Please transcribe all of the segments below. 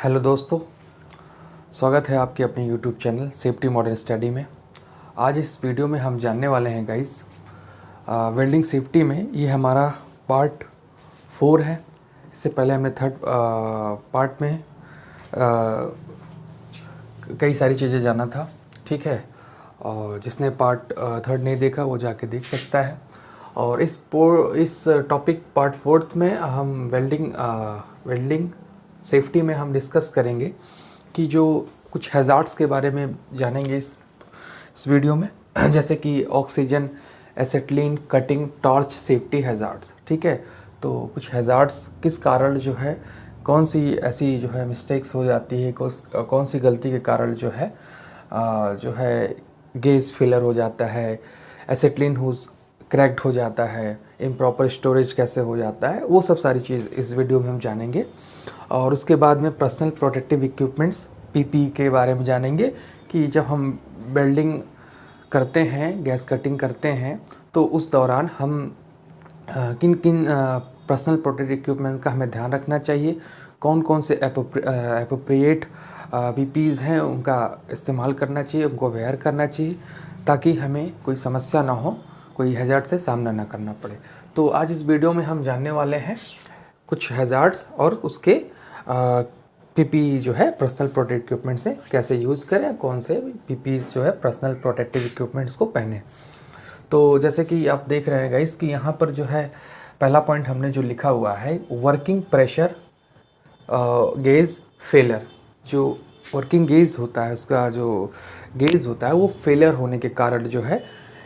Hello दोस्तों, स्वागत है आपके अपने YouTube channel safety modern study में। आज इस वीडियो में हम जानने वाले हैं गाइस, वेल्डिंग सेफ्टी में ये हमारा पार्ट 4 है। इससे पहले हमने थर्ड पार्ट में कई सारी चीज़ें जाना था, ठीक है। और जिसने पार्ट थर्ड नहीं देखा वो जाके देख सकता है। और इस टॉपिक पार्ट 4 में हम वेल्डिंग सेफ्टी में हम डिस्कस करेंगे कि जो कुछ हैज़ार्ड्स के बारे में जानेंगे इस वीडियो में जैसे कि oxygen, acetylene, cutting, torch, safety hazards, ठीक है। तो कुछ हैज़ार्ड्स किस कारण जो है, कौन सी ऐसी जो है मिस्टेक्स हो जाती है, कौन सी गलती के कारण जो है गेज फेलर हो जाता है, एसिटिलीन हुज क्रैक्ड हो जाता है, इम्प्रॉपर स्टोरेज कैसे हो जाता है, वो सब सारी चीज़ इस वीडियो में हम जानेंगे। और उसके बाद में पर्सनल प्रोटेक्टिव इक्विपमेंट्स पीपी के बारे में जानेंगे कि जब हम वेल्डिंग करते हैं, गैस कटिंग करते हैं, तो उस दौरान हम किन किन पर्सनल प्रोटेक्टिव इक्विपमेंट का हमें ध्यान रखना चाहिए, कौन कौन से एप्रोप्रिएट पीपीज़ हैं उनका इस्तेमाल करना चाहिए, उनको वेयर करना चाहिए, ताकि हमें कोई समस्या ना हो, कोई हैज़ार्ड से सामना ना करना पड़े। तो आज इस वीडियो में हम जानने वाले हैं कुछ हैज़ार्ड्स और उसके पीपी जो है पर्सनल प्रोटेक्टिव इक्विपमेंट से कैसे यूज़ करें, कौन से पीपीज़ जो है पर्सनल प्रोटेक्टिव इक्विपमेंट्स को पहने। तो जैसे कि आप देख रहे हैं गाइस कि यहाँ पर जो है पहला पॉइंट हमने जो लिखा हुआ है, वर्किंग प्रेशर गेज फेलर। जो वर्किंग गेज होता है, उसका जो गेज होता है वो फेलर होने के कारण जो है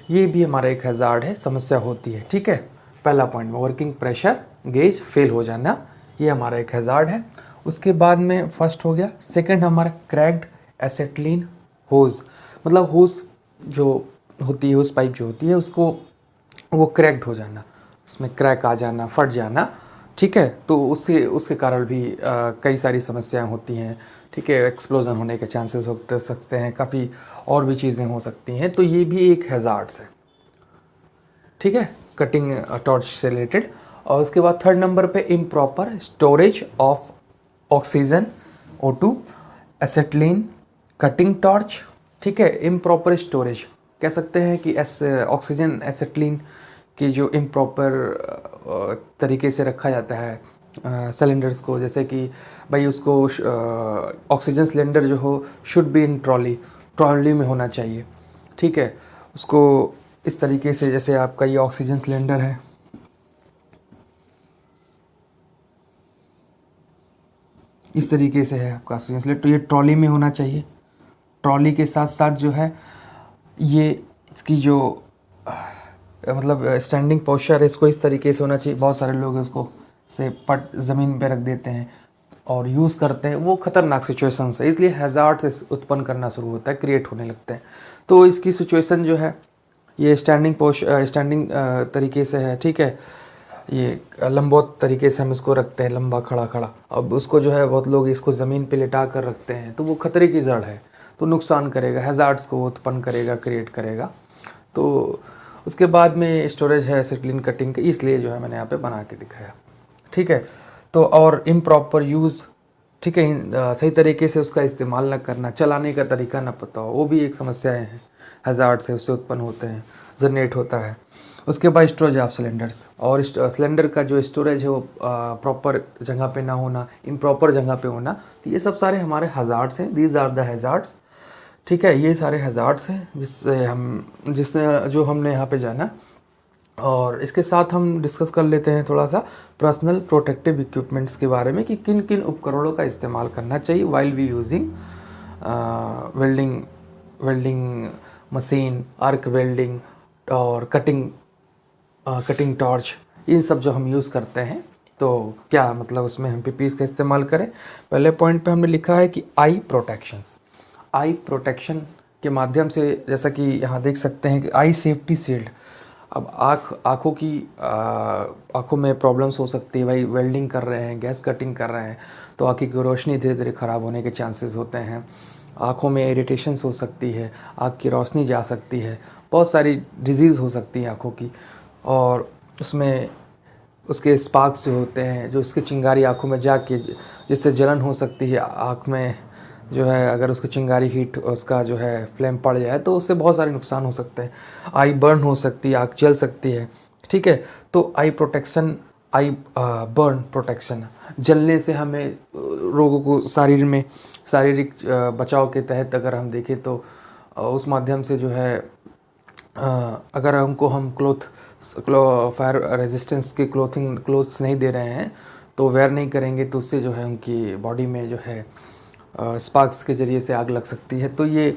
ये भी हमारा एक हैज़ार्ड है, समस्या होती है, ठीक है। पहला पॉइंट में वर्किंग प्रेशर गेज फेल हो जाना, ये हमारा एक हैज़ार्ड है। उसके बाद में फर्स्ट हो गया। सेकंड हमारा क्रैक्ड एसिटिलीन होज, मतलब होज जो होती है, होज पाइप जो होती है उसको वो क्रैक्ड हो जाना, उसमें क्रैक आ जाना, फट जाना, ठीक है। तो उसके कारण भी कई सारी समस्याएं होती हैं, ठीक है। एक्सप्लोजन होने के चांसेस हो सकते हैं, काफ़ी और भी चीज़ें हो सकती हैं। तो ये भी एक हैज़ार्ड्स है, ठीक है, कटिंग टॉर्च से रिलेटेड। और उसके बाद थर्ड नंबर पे improper storage of oxygen O2, acetylene, cutting torch, ठीक है। इम्प्रॉपर स्टोरेज कह सकते हैं कि ऑक्सीजन एसिटिलीन की जो इम्प्रॉपर तरीके से रखा जाता है सिलेंडर्स को, जैसे कि भाई उसको ऑक्सीजन सिलेंडर जो हो शुड बी इन ट्रॉली में होना चाहिए, ठीक है। उसको इस तरीके से, जैसे आपका ये ऑक्सीजन सिलेंडर है, इस तरीके से है आपका ऑक्सीजन सिलेंडर, तो ये ट्रॉली में होना चाहिए। ट्रॉली के साथ साथ जो है ये इसकी जो मतलब स्टैंडिंग पोस्चर है, इसको इस तरीके से होना चाहिए। बहुत सारे लोग इसको से पट ज़मीन पे रख देते हैं और यूज़ करते हैं, वो ख़तरनाक सिचुएशन है, इसलिए हैज़ार्ड्स उत्पन्न करना शुरू होता है, क्रिएट होने लगते हैं। तो इसकी सिचुएशन जो है ये स्टैंडिंग तरीके से है, ठीक है। ये लंबवत तरीके से हम इसको रखते हैं, लंबा खड़ा खड़ा। अब उसको जो है बहुत लोग इसको ज़मीन पे लिटा कर रखते हैं, तो वो खतरे की जड़ है, तो नुकसान करेगा, हैज़ार्ड्स को उत्पन्न करेगा, क्रिएट करेगा। तो उसके बाद में स्टोरेज है एसिटिलीन कटिंग का, इसलिए जो है मैंने यहाँ पे बना के दिखाया, ठीक है। तो और इम्प्रॉपर यूज़, ठीक है, सही तरीके से उसका इस्तेमाल न करना, चलाने का तरीका न पता हो, वो भी एक समस्याएं हैं, हैज़ार्ड से उससे उत्पन्न होते हैं, जनरेट होता है। उसके बाद स्टोरेज ऑफ सिलेंडर्स, और सिलेंडर का जो स्टोरेज है वो प्रॉपर जगह पे ना होना, इम्प्रॉपर जगह पे होना, तो ये सब सारे हमारे हैज़ार्ड्स हैं। दीज आर द हैज़ार्ड्स, ठीक है। ये सारे हैज़ार्ड्स हैं जो हमने यहाँ पे जाना। और इसके साथ हम डिस्कस कर लेते हैं थोड़ा सा पर्सनल प्रोटेक्टिव इक्विपमेंट्स के बारे में कि किन किन उपकरणों का इस्तेमाल करना चाहिए while we using welding machine, arc welding और कटिंग टॉर्च, इन सब जो हम यूज़ करते हैं। तो क्या मतलब उसमें हम पीपीज़ का इस्तेमाल करें। पहले पॉइंट पे हमने लिखा है कि आई प्रोटेक्शन के माध्यम से, जैसा कि यहाँ देख सकते हैं कि आई सेफ्टी शील्ड। अब आँखों में प्रॉब्लम्स हो सकती है, भाई वेल्डिंग कर रहे हैं, गैस कटिंग कर रहे हैं, तो आँखों की रोशनी धीरे धीरे ख़राब होने के चांसेस होते हैं। आँखों में इरिटेशंस हो सकती है, आँख की रोशनी जा सकती है, बहुत सारी डिजीज़ हो सकती है आँखों की। और उसमें उसके स्पार्क्स जो होते हैं, जो उसकी चिंगारी आँखों में जाके जिससे जलन हो सकती है आँख में, जो है अगर उसकी चिंगारी हीट उसका जो है फ्लेम पड़ जाए तो उससे बहुत सारे नुकसान हो सकते हैं। आई बर्न हो सकती है, आँख जल सकती है, ठीक है। तो आई प्रोटेक्शन, आई बर्न प्रोटेक्शन, जलने से हमें रोगों को शारीरिक बचाव के तहत अगर हम देखें तो उस माध्यम से जो है अगर हम फायर रेजिस्टेंस के क्लोथ्स नहीं दे रहे हैं तो वेयर नहीं करेंगे तो उससे जो है उनकी बॉडी में जो है स्पार्क्स के ज़रिए से आग लग सकती है। तो ये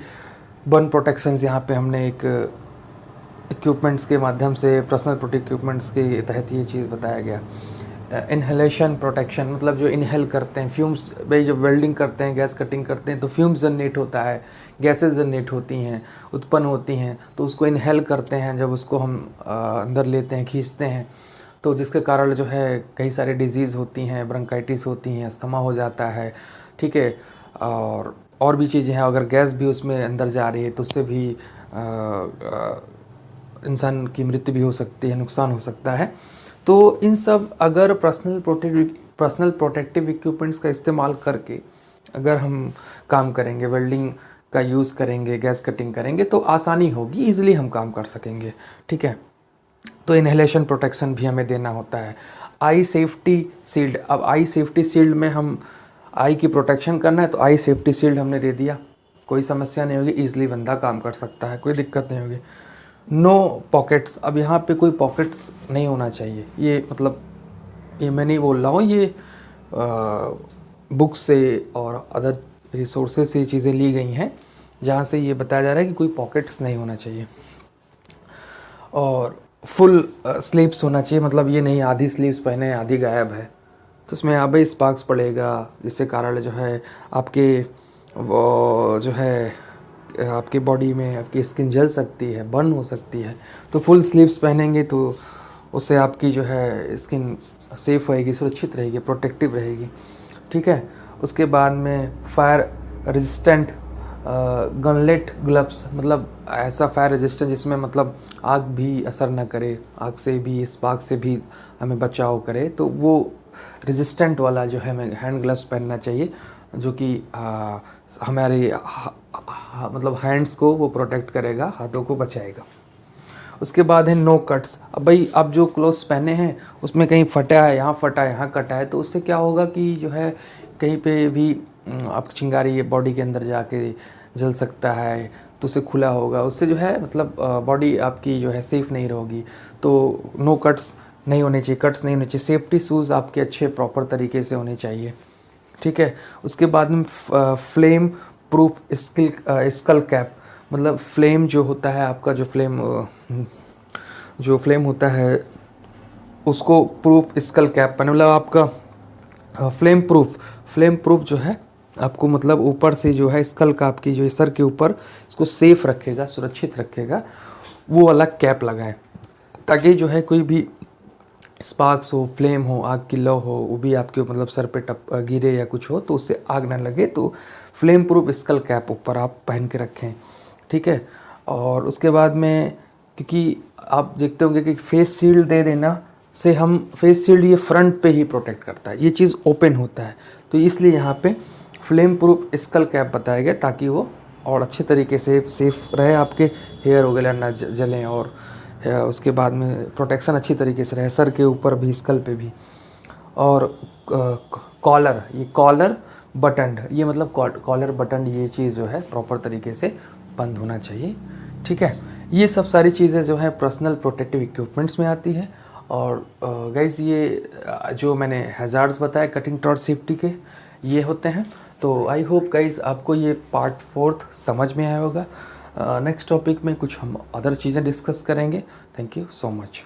बर्न प्रोटेक्शंस यहाँ पे हमने एक इक्विपमेंट्स के माध्यम से, पर्सनल प्रोटेक्टिव इक्विपमेंट्स के तहत ये चीज़ बताया गया। इनहेलेशन प्रोटेक्शन, मतलब जो इनहेल करते हैं फ्यूम्स, भाई जब वेल्डिंग करते हैं, गैस कटिंग करते हैं तो फ्यूम्स जनरेट होता है, गैसेस जनरेट होती हैं, उत्पन्न होती हैं, तो उसको इनहेल करते हैं। जब उसको हम अंदर लेते हैं, खींचते हैं, तो जिसके कारण जो है कई सारे डिजीज़ होती हैं, ब्रोंकाइटिस होती हैं, अस्थमा हो जाता है, ठीक है। और भी चीज़ें हैं, अगर गैस भी उसमें अंदर जा रही है तो उससे भी इंसान की मृत्यु भी हो सकती है, नुकसान हो सकता है। तो इन सब अगर पर्सनल प्रोटेक्टिव इक्विपमेंट्स का इस्तेमाल करके अगर हम काम करेंगे, वेल्डिंग का यूज़ करेंगे, गैस कटिंग करेंगे तो आसानी होगी, ईज़िली हम काम कर सकेंगे, ठीक है। तो इनहेलेशन प्रोटेक्शन भी हमें देना होता है। आई सेफ्टी शील्ड, अब आई सेफ्टी शील्ड में हम आई की प्रोटेक्शन करना है तो आई सेफ्टी शील्ड हमने दे दिया, कोई समस्या नहीं होगी, ईज़िली बंदा काम कर सकता है, कोई दिक्कत नहीं होगी। नो पॉकेट्स, अब यहाँ पे कोई पॉकेट्स नहीं होना चाहिए, ये मतलब ये मैं नहीं बोल रहा हूँ, ये बुक से और अदर रिसोर्सेज से चीज़ें ली गई हैं जहाँ से ये बताया जा रहा है कि कोई पॉकेट्स नहीं होना चाहिए। और फुल स्लीव्स होना चाहिए, मतलब ये नहीं आधी स्लीव्स पहने आधी गायब है, तो उसमें अब स्पार्क्स पड़ेगा जिससे कारण जो है आपके वो जो है आपकी बॉडी में आपकी स्किन जल सकती है, बर्न हो सकती है। तो फुल स्लीव्स पहनेंगे तो उससे आपकी जो है स्किन सेफ रहेगी, सुरक्षित रहेगी, प्रोटेक्टिव रहेगी, ठीक है। उसके बाद में फायर रेजिस्टेंट गनलेट ग्लव्स, मतलब ऐसा फायर रेजिस्टेंट जिसमें मतलब आग भी असर ना करे, आग से भी, स्पार्क से भी हमें बचाव करे, तो वो रेजिस्टेंट वाला जो है हमें हैंड ग्लव्स पहनना चाहिए, जो कि हमारे मतलब हैंड्स को वो प्रोटेक्ट करेगा, हाथों को बचाएगा। उसके बाद है नो कट्स। अब भाई आप जो क्लोथ्स पहने हैं उसमें कहीं फटा है, यहाँ फटा है, यहाँ कटा है, तो उससे क्या होगा कि जो है कहीं पे भी आपकी चिंगारी बॉडी के अंदर जाके जल सकता है, तो उससे खुला होगा, उससे जो है मतलब बॉडी आपकी जो है सेफ़ नहीं रहेगी। तो नो कट्स नहीं होने चाहिए, कट्स नहीं होने चाहिए। सेफ्टी शूज़ आपके अच्छे प्रॉपर तरीके से होने चाहिए, ठीक है। उसके बाद में फ्लेम प्रूफ स्कल कैप, मतलब फ्लेम जो होता है आपका, जो फ्लेम होता है उसको प्रूफ स्कल कैप पहने, मतलब आपका फ्लेम प्रूफ जो है आपको मतलब ऊपर से जो है स्कल का आपकी जो सर के ऊपर इसको सेफ रखेगा, सुरक्षित रखेगा, वो वाला कैप लगाएं, ताकि जो है कोई भी स्पार्क्स हो, फ्लेम हो, आग की लौ हो, वो भी आपके मतलब सर पे गिरे या कुछ हो तो उससे आग ना लगे। तो फ्लेम प्रूफ स्कल कैप ऊपर आप पहन के रखें, ठीक है। और उसके बाद में क्योंकि आप देखते होंगे कि फेस शील्ड दे देना से हम फेस शील्ड ये फ्रंट पे ही प्रोटेक्ट करता है, ये चीज़ ओपन होता है, तो इसलिए यहाँ पे फ्लेम प्रूफ स्कल कैप बताया गया ताकि वो और अच्छे तरीके से सेफ रहे, आपके हेयर वगैरह ना जलें, और उसके बाद में प्रोटेक्शन अच्छी तरीके से रहे सर के ऊपर भी, स्कल पे भी। और कॉलर, ये कॉलर बटन, ये मतलब कॉलर बटन, ये चीज़ जो है प्रॉपर तरीके से बंद होना चाहिए, ठीक है। ये सब सारी चीज़ें जो है पर्सनल प्रोटेक्टिव इक्विपमेंट्स में आती है। और गाइज़ ये जो मैंने हैज़ार्ड्स बताए कटिंग टॉर्च सेफ्टी के, ये होते हैं। तो आई होप गाइज़ आपको ये पार्ट 4 समझ में आया होगा। नेक्स्ट टॉपिक में कुछ हम अदर चीज़ें डिस्कस करेंगे। Thank you so much.